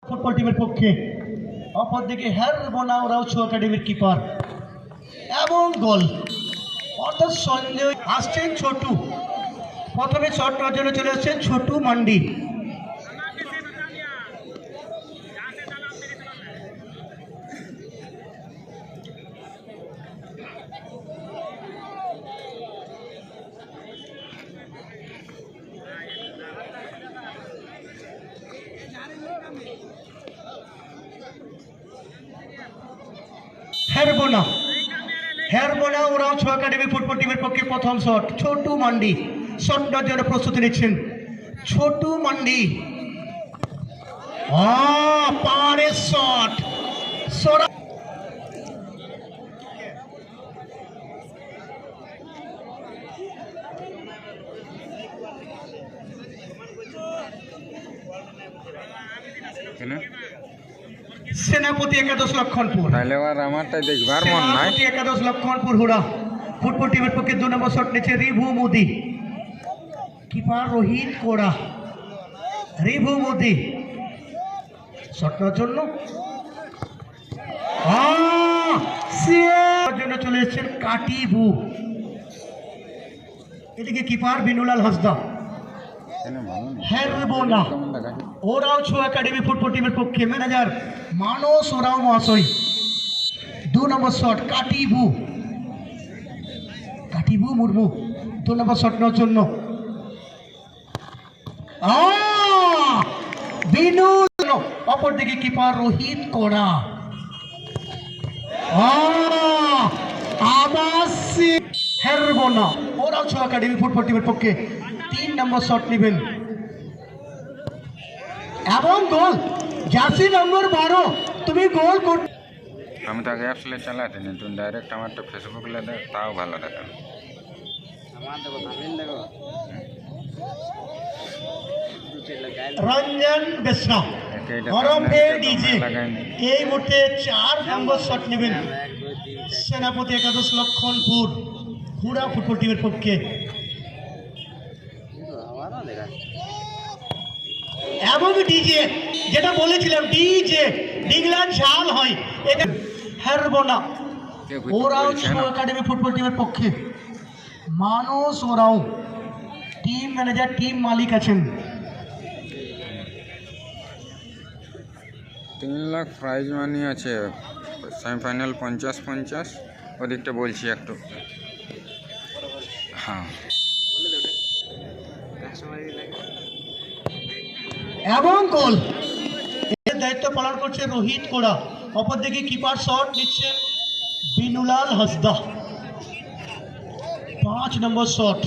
Football টিমের পক্ষে, অপরদিকে হেরবোনা রাউচু একাডেমির কিপার এবং গোল। অর্থাৎ সন্দেহ আসছেন ছোটু, প্রথমে শট নেওয়ার জন্য চলে আসছেন ছোটু মান্ডি। হেরবোনা রাউচু একাডেমি ফুটবল টিমের পক্ষে প্রথম শট, ছোটু মান্ডি শট নেওয়ার জন্য প্রস্তুতি নিচ্ছেন। ছোটু মান্ডি পারে শট সরা সেনাপতি একাদশ লক্ষণপুর, সেনাপতি একাদশ লক্ষণপুর হুড়া ফুটবল টিমের পক্ষে 2 নম্বর শট নিচ্ছে রিভু মোদি, কিপার রোহিত কোড়া। রিভু মোদি শটের জন্য চলে এসেছেন কাটিবু, এদিকে কিপার বিনুলাল হাসদা। হেরবোনা রাউচু একাডেমি ফুটবল টিমের পক্ষে ম্যানেজার মানস ওরাও মহাশয়। 2 নম্বর শট কাটিবু মুর্মু 2 নম্বর শট নেওয়ার জন্য বিনুল, অপরদিকে কিপার রোহিত কোড়া। হেরবোনা রাউচু একাডেমি ফুটবল টিমের পক্ষে 3 নম্বর শট নেবেন এবং গোল। জার্সি নম্বর 12, তুমি গোল কর। আমি তো আগে আসলে চালাতে নি, তুমি ডাইরেক্ট আমার তো ফেসবুকে দেখ, তাও ভালো দেখা। রঞ্জন বেসরা এই মুহূর্তে 4 নম্বর শট নেবেন সেনাপতি একাদশ লক্ষণপুর হুড়া ফুটবল টিমের পক্ষে এবং ডিজে, যেটা বলেছিলাম ডিজে ডিগলা ঝাল হয়। হেরবোনা রাউচু একাডেমি ফুটবল টিমের পক্ষে মানস ওরাও টিম ম্যানেজার, টিম মালিক আছেন। 3 লাখ প্রাইজ মানি আছে, সেমিফাইনাল 50-50। ওদিকটা বলছি একটু, হ্যাঁ। এবং গোল, এর দায়িত্ব পালন করছে রোহিত কোড়া, অপরদিকে কিপার শট নিচ্ছেন বিনুলাল হাসদা। 5 নম্বর শট।